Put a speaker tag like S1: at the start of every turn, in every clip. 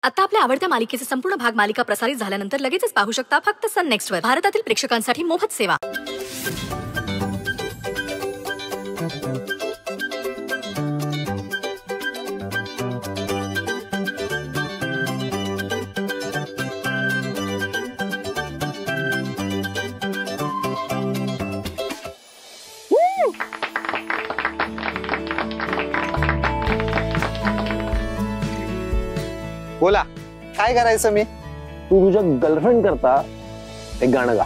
S1: आता आपल्या आवडत्या मालिकेचे संपूर्ण भाग मालिका प्रसारित झाल्यानंतर लगेचच पाहू शकता फक्त सन नेक्स्ट वर. भारतातील प्रेक्षकांसाठी मोफत सेवा.
S2: बोला, काय करायचं मी?
S3: तू तुझ्या गर्लफ्रेंड करता एक गाणं गा.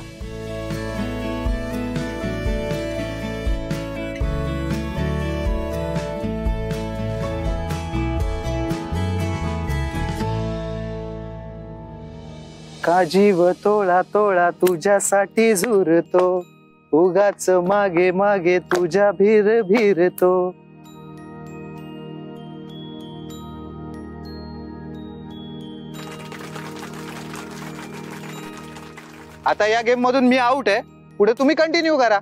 S2: का जीव तोळा तोळा तुझ्यासाठी झुरतो, उगाच मागे मागे तुझ्या भीर भीरतो. आता या गेम मधून मी आउट आहे. पुढे तुम्ही कंटिन्यू करा.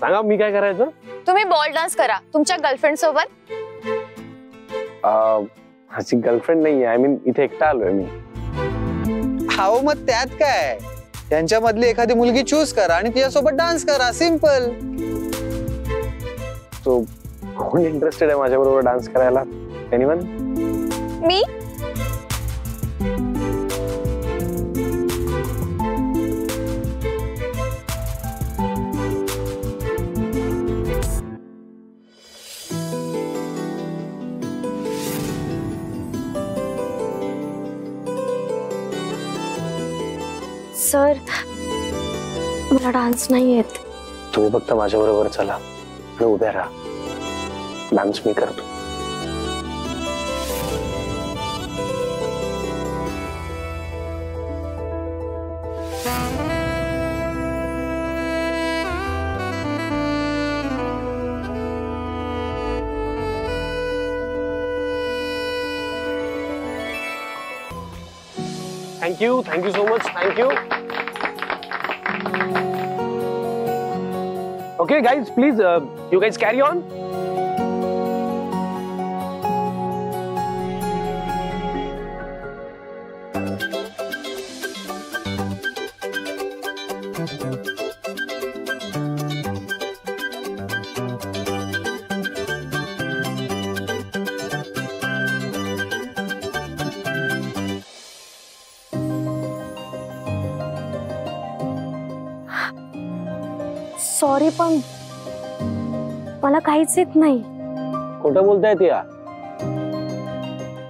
S3: सांगा मी काय करायचं?
S4: तुम्ही बॉल डान्स करा तुमच्या गर्लफ्रेंड सोबत.
S3: माझी गर्लफ्रेंड नाहीये, आय मीन इथे एकटा आलोय मी.
S2: हाव, मग त्यात काय? त्यांच्यामधली एखादी मुलगी चूज करा आणि तिच्यासोबत डान्स करा. सिंपल.
S3: सो कोण इंटरेस्टेड आहे माझ्या बरोबर डान्स करायला? एनीवन?
S4: मी.
S5: सर, मला डान्स नाही येत.
S3: तुम्ही फक्त माझ्या बरोबर चला आणि उभ्या राहा. डान्स मी करतो. Thank you so much. Thank you. Okay guys, please you guys carry on.
S5: Sorry, पण मला काहीच येत नाही.
S3: खोटं बोलताय ती?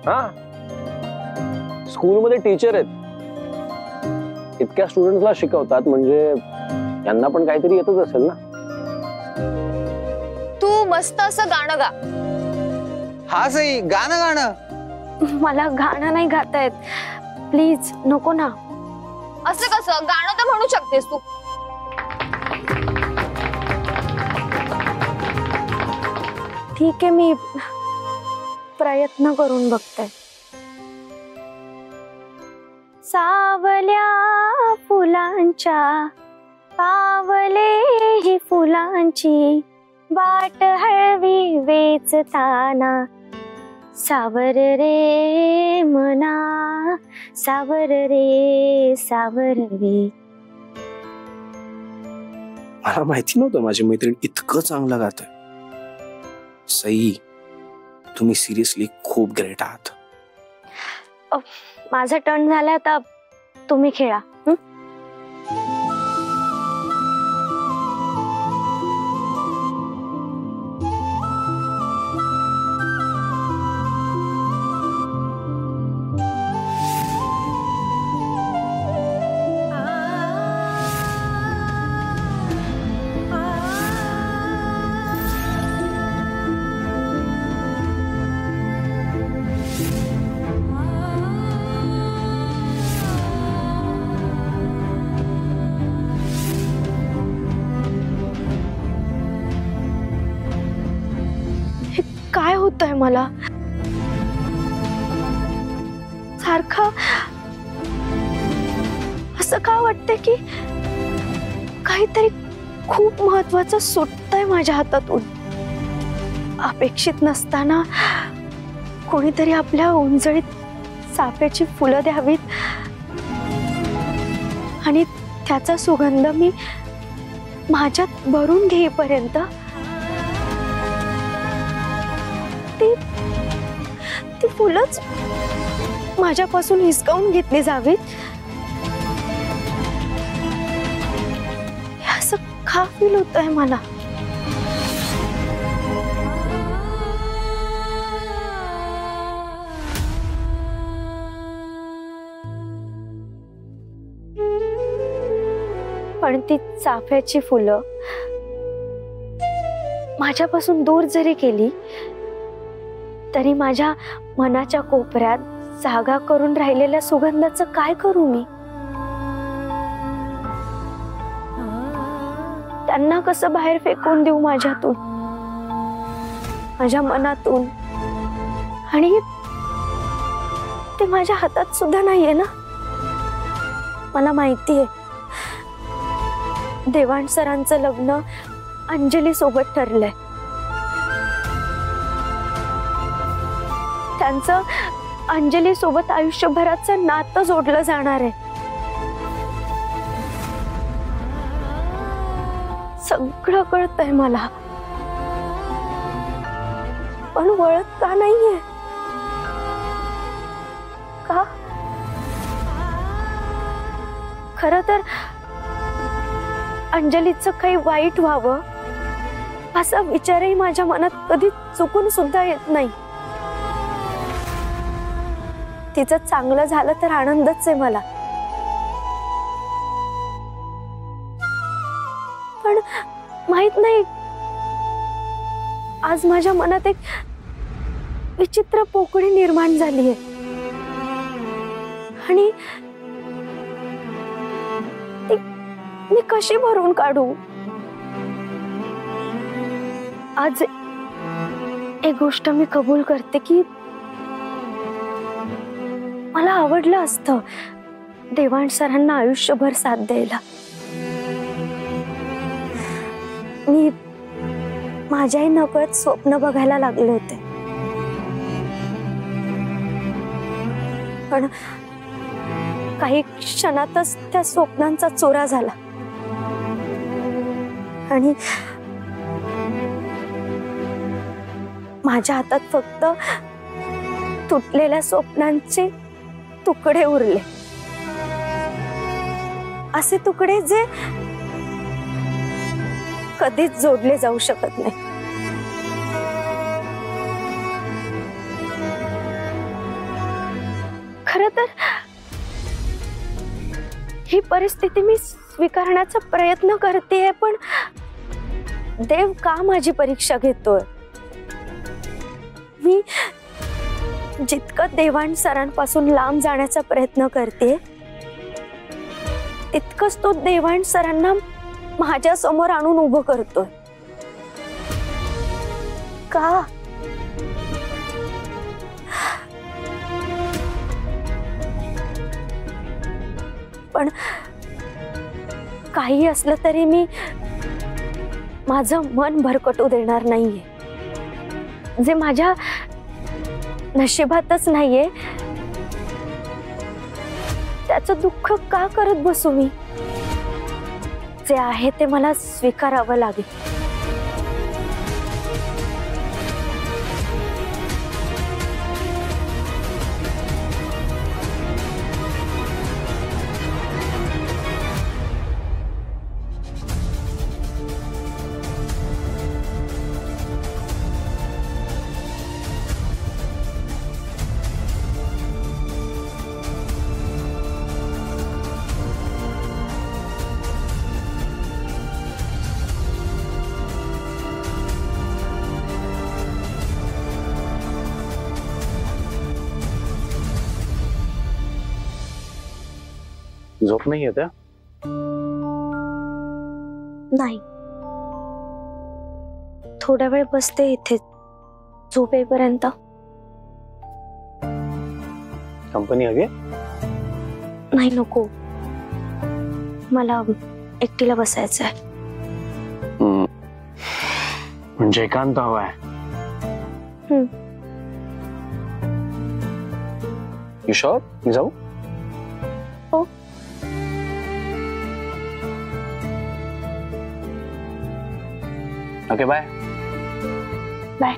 S3: हा, स्कूलमध्ये टीचर आहेत, इतक्या स्टुडंट्सला शिकवतात, म्हणजे यांना पण काहीतरी येतच असेल ना.
S4: तू मस्त असं गाणं गा.
S2: हा सई, गाणं गाणं.
S5: मला गाणं नाही गाता येत. प्लीज नको ना.
S4: असं कसं? गाणं तर म्हणू शकतेस तू.
S5: ठीक आहे, मी प्रयत्न करून बघते. सावल्या फुलांच्या पावले ही फुलांची वाट हळवी वेचताना, सावर रे मना सावर रे सावर रे.
S6: मला माहिती नव्हतं माझी मैत्रीण इतकं चांगलं गात आहे. सई, तुम्ही सिरियसली खूप ग्रेट आहात.
S5: माझा टर्न झाला, आता तुम्ही खेळा. होतंय मला. सारखा असं का वाटतंय की काहीतरी खूप महत्वाचं सुटतंय माझ्या हातातून. अपेक्षित नसताना कोणीतरी आपल्या उंजळीत चाफ्याची फुलं द्यावीत आणि त्याचा सुगंध मी माझ्यात भरून घेईपर्यंत ती फुलंच माझ्यापासून हिसकावून घेतली जावीत. असं का फील होतंय मला. पण ती चाफ्याची फुलं माझ्यापासून दूर जरी गेली तरी माझ्या मनाच्या कोपऱ्यात जागा करून राहिलेल्या सुगंधाचं काय करू मी. त्यांना कसं बाहेर फेकून देऊ माझ्यातून, माझ्या मनातून. आणि ते माझ्या हातात सुद्धा नाहीये ना. मला माहितीये देवाण सरांचं लग्न अंजली सोबत ठरलंय. त्यांचं अंजली सोबत आयुष्यभराचं नातं जोडलं जाणार आहे. सगळं कळतंय मला, पण वळत का नाहीये. का खरं तर अंजलीचं काही वाईट व्हावं असा विचारही माझ्या मनात कधी चुकून सुद्धा येत नाही. तिचं चांगलं झालं तर आनंदच आहे मला. पण माहित नाही आज माझ्या मनात एक विचित्र पोकळी निर्माण झाली आहे आणि मी कशी भरून काढू. आज एक गोष्ट मी कबूल करते की मला आवडलं असतं देवाण सरांना आयुष्यभर साथ द्यायला. मी माझ्याही नकळत स्वप्न बघायला लागले होते, पण काही क्षणातच त्या स्वप्नांचा चोरा झाला आणि माझ्या हातात फक्त तुटलेल्या स्वप्नांचे तुकडे उरले. असे तुकडे जे कधीच जोडले जाऊ शकत नाही. खरं तर ही परिस्थिती मी स्वीकारण्याचा प्रयत्न करतेय, पण देव का माझी परीक्षा घेतोय. मी जितकं देवाण सरांपासून लांब जाण्याचा प्रयत्न करते तितकंच तो देवाण सरांना माझ्या समोर आणून उभं करतोय. का पण काही असलं तरी मी माझं मन भरकटू देणार नाहीये. जे माझ्या नशिबातच नाहीये त्याचं दुःख का करत बसू मी. जे आहे ते मला स्वीकारावं लागेल.
S3: झोप नाही येत.
S5: नाही, थोडा वेळ बसते इथे, झोप येईपर्यंत.
S3: कंपनी हवी?
S5: नाही, नको. मला एकटीला बसायचं आहे.
S3: म्हणजे एकांत हवाय? You sure? मी जाऊ?
S5: हो.
S3: Okay, bye.
S5: बाय.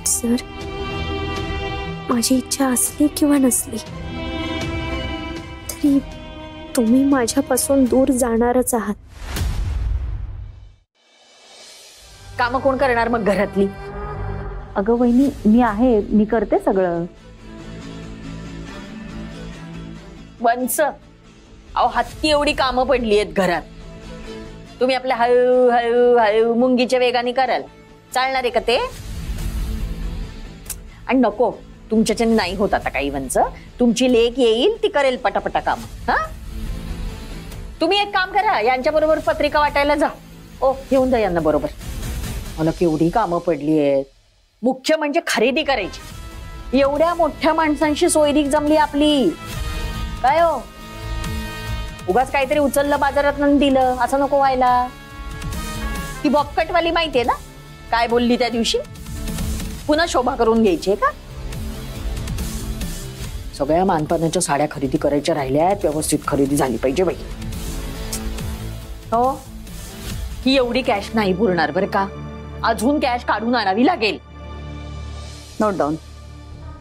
S5: सर, माझी इच्छा असली किंवा नसली तरी तुम्ही माझ्यापासून दूर जाणारच आहात.
S7: काम कोण करणार मग घरातली?
S8: अगं वहिनी, मी आहे, मी करते सगळं.
S7: वंच, अहो हत्ती एवढी कामं पडली आहेत घरात. तुम्ही आपल्या हळू हळू हळू मुंगीच्या वेगाने कराल, चालणार आहे का ते? आणि नको, तुमच्याच्याने नाही होत आता काही. वंच, तुमची लेक येईल, ती करेल पटापटा काम. हा, तुम्ही एक काम करा, यांच्या बरोबर पत्रिका वाटायला जा. ओ, घेऊन जा यांना बरोबर. मला केवढी कामं पडली आहेत. मुख्य म्हणजे खरेदी करायची. एवढ्या मोठ्या माणसांशी सोयरीक जमली आपली. काय हो, उगाच काहीतरी उचललं बाजारात दिलं असं नको व्हायला. ती बॉबकटवाली माहितीये ना काय बोलली त्या दिवशी? पुन्हा शोभा करून घ्यायची का? सगळ्या मानपानाच्या साड्या खरेदी करायच्या राहिल्यात, व्यवस्थित खरेदी झाली पाहिजे बाई. हो, ही एवढी कॅश नाही पुरणार बरं का, अजून कॅश काढून आणावी लागेल.
S9: Note down.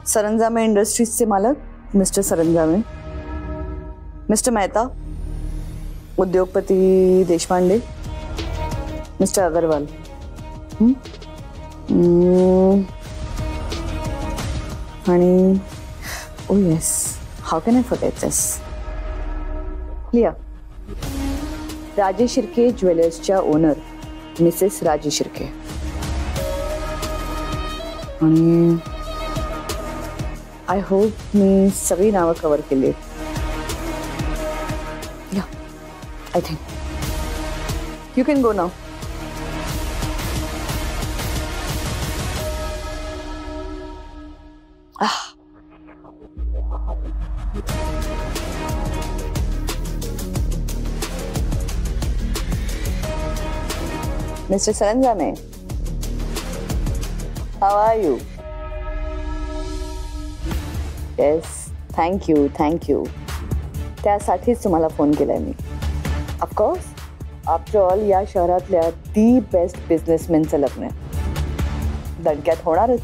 S9: सरंजामे इंडस्ट्रीजचे मालक मिस्टर सरंजामे, मिस्टर मेहता, उद्योगपती देशपांडे, मिस्टर अग्रवाल. आणि oh yes, how can I forget this? लिया, राजे शिर्के ज्वेलर्सच्या ओनर मिसेस राजे शिर्के. आणि आय होप मी सगळी नावं कव्हर केली. या, I think you can go now. Mr. Saranjame, how are you? Yes, thank you. त्यासाठीच तुम्हाला फोन केलाय मी. ऑफकोर्स, आफ्टर ऑल या शहरातल्या दी बेस्ट बिझनेसमॅनचं लग्न आहे. दणक्यात होणारच.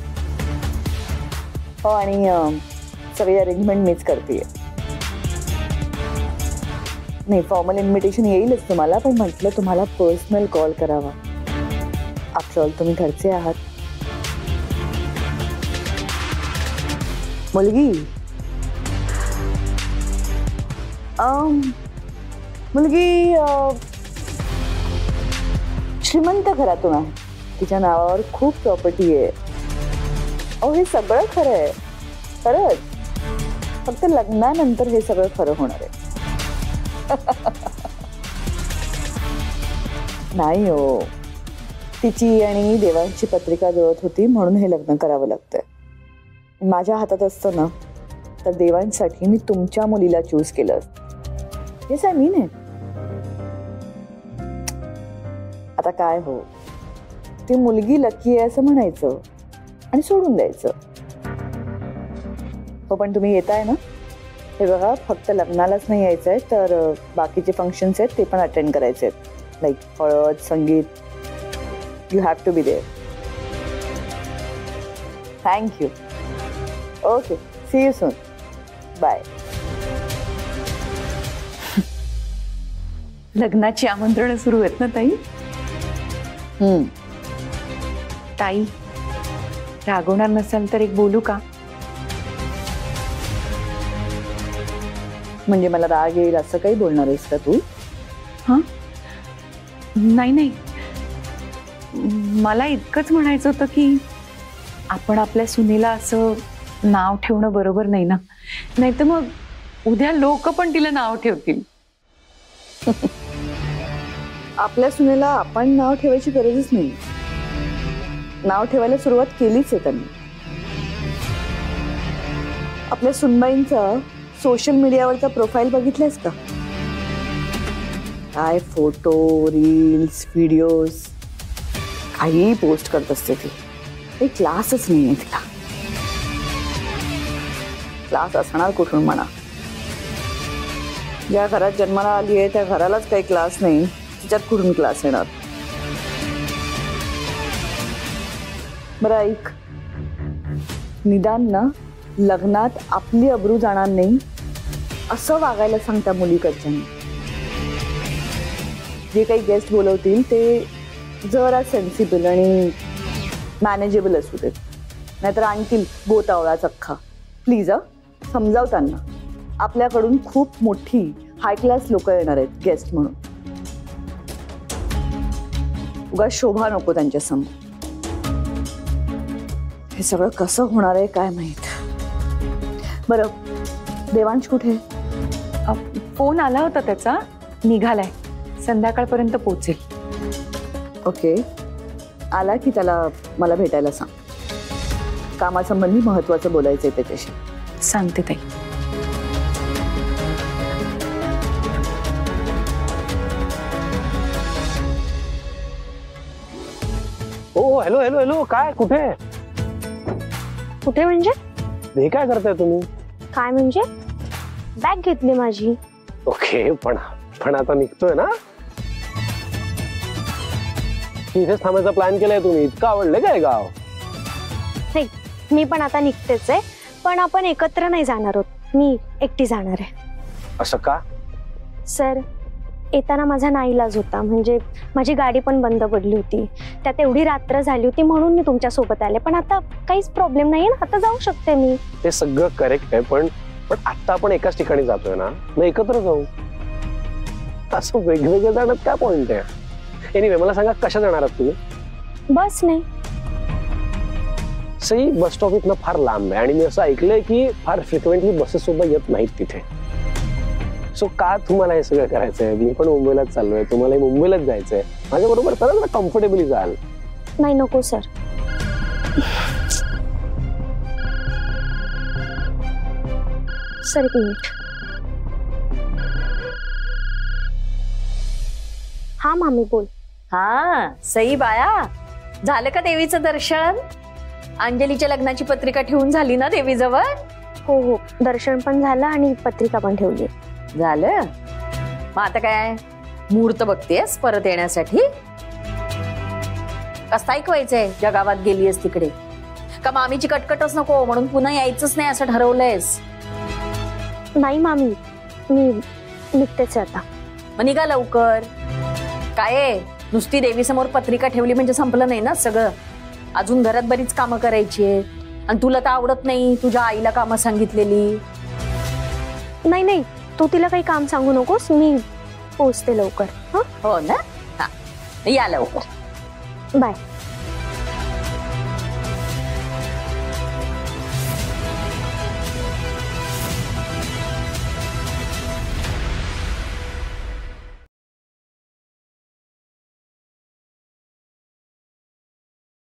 S9: हो, आणि सगळी अरेंजमेंट मीच करते. नाही, फॉर्मल इन्व्हिटेशन येईलच तुम्हाला, पण म्हटलं तुम्हाला पर्सनल कॉल करावा. आफ्टर ऑल तुम्ही घरचे आहात. मुलगी श्रीमंत घरातून आहे. तिच्या नावावर खूप प्रॉपर्टी आहे. अहो, हे सगळं खरं आहे, खरंच. फक्त लग्नानंतर हे सगळं खरं होणार आहे. नाही हो, तिची आणि देवांची पत्रिका जुळत होती म्हणून हे लग्न करावं लागतंय. माझ्या हातात असतं ना तर देवांसाठी मी तुमच्या मुलीला चूज केलं असतं. Yes, I mean it. आता आता काय हो, ती मुलगी लकी आहे असं म्हणायचं आणि सोडून द्यायचं. हो पण तुम्ही येताय ना, हे बघा फक्त लग्नालाच नाही यायचंय तर बाकीचे फंक्शन्स आहेत ते पण अटेंड करायचे आहेत, लाईक हळद, sangeet. You have to be there. Thank you. Okay, see you soon. Bye.
S10: लग्नाची आमंत्रण सुरू आहेत ना ताई? ताई रागवणार नसेल तर एक बोलू का?
S9: म्हणजे मला राग येईल असं काही बोलणार आहेस का तू?
S10: हा नाही नाही, मला इतकंच म्हणायचं होतं की आपण आपल्या सुनेला असं नाव ठेवणं बरोबर नाही ना, नाही तर मग उद्या लोक पण तिला नाव ठेवतील.
S9: आपल्या सुनेला आपण नाव ठेवायची गरजच नाही. नाव ठेवायला सुरुवात केलीच आहे त्यांनी. आपल्या सुनबाईंचा सोशल मीडियावरचा प्रोफाईल बघितलायस का? काय फोटो, रील्स, व्हिडिओज काही पोस्ट करत असते ती. काही क्लासच नाहीये तिला. क्लास असणार कुठून म्हणा? ज्या घरात जन्माला आली आहे त्या घरालाच काही क्लास नाही, तिच्यात कुठून क्लास येणार? बरं ऐक, निदान ना लग्नात आपली अब्रू जाणार नाही असं वागायला सांग त्या मुलीकडच्यांनी. जे काही गेस्ट बोलवतील ते जरा सेन्सिबल आणि मॅनेजेबल असू देत, नाहीतर आणखी गोतावळा चक्का. प्लीज समजाव त्यांना. आपल्याकडून खूप मोठी हाय क्लास लोक येणार आहेत गेस्ट म्हणून. उगा शोभा नको त्यांच्या समोर. हे सगळं कसं होणार आहे काय माहित. बरं देवांश कुठे?
S10: फोन आला होता त्याचा, निघालाय, संध्याकाळपर्यंत पोहोचेल.
S9: ओके, आला की त्याला मला भेटायला सांग. कामासंबंधी महत्वाचं बोलायचंय त्याच्याशी.
S10: सांगते ताई.
S3: ओ हॅलो हॅलो हॅलो, काय कुठे
S5: कुठे म्हणजे?
S3: हे काय करताय तुम्ही?
S5: काय म्हणजे? बॅग घेतली माझी.
S3: ओके, पण आता निघतोय ना? इथेच थांबायचा प्लॅन केलाय तुम्ही? इतकं आवडलं काय गाव?
S5: नाही, मी पण आता निघतेच आहे, पण आपण एकत्र नाही जाणार आहोत. मी एकटी जाणार आहे.
S3: असं का?
S5: सर, येताना माझा नाईलाज होता. म्हणजे माझी गाडी पण बंद पडली होती, त्यात एवढी रात्र झाली होती म्हणून मी तुमच्या सोबत आले. पण आता काहीच प्रॉब्लेम नाहीये ना, आता जाऊ शकते मी.
S3: ते सगळं करेक्ट आहे, पण आता आपण एकाच ठिकाणी जातोय ना, मग एकत्र जाऊ. असं वेगवेगळं जाण्यात काय पॉइंट आहे? एनिवे मला सांगा, कशा जाणार आहात तुम्ही?
S5: बस नाही.
S3: सई बस स्टॉप इथनं फार लांब आहे आणि मी असं ऐकलंय की फार फ्रिक्वेंटली बसेस सुद्धा येत नाहीत तिथे. सो का तुम्हाला हे सगळं करायचंय? मी पण मुंबईलाच चाललोय, तुम्हाला मुंबईलाच जायचंय. माझ्या बरोबर चला जरा कम्फर्टेबली जाल.
S5: नाही नको सर. सर एक मिनिट. हा मामी बोल.
S7: हा सई बाया, झालं का देवीचं दर्शन? अंजलीच्या लग्नाची पत्रिका ठेवून झाली ना देवीजवळ?
S5: हो हो, दर्शन पण झालं आणि पत्रिका पण ठेवली.
S7: झालं. मग आता काय मुहूर्त बघतेस परत येण्यासाठी? कसं ऐकवायचंय ज्या गावात गेलीयस तिकडे? का मामीची कटकटच नको म्हणून पुन्हा यायचंच नाही असं ठरवलंयस?
S5: नाही मामी, मी निघतेच आता.
S7: मग निघा लवकर. काय नुसती देवीसमोर पत्रिका ठेवली म्हणजे संपलं नाही ना सगळं. अजून घरात बरीच कामं करायची आहेत. आणि तुला तर आवडत नाही तुझ्या आईला कामं सांगितलेली.
S5: नाही नाही, तू तिला काही काम सांगू नकोस, मी पोहोचते लवकर.
S7: हो ना? हा, या लवकर.
S5: बाय.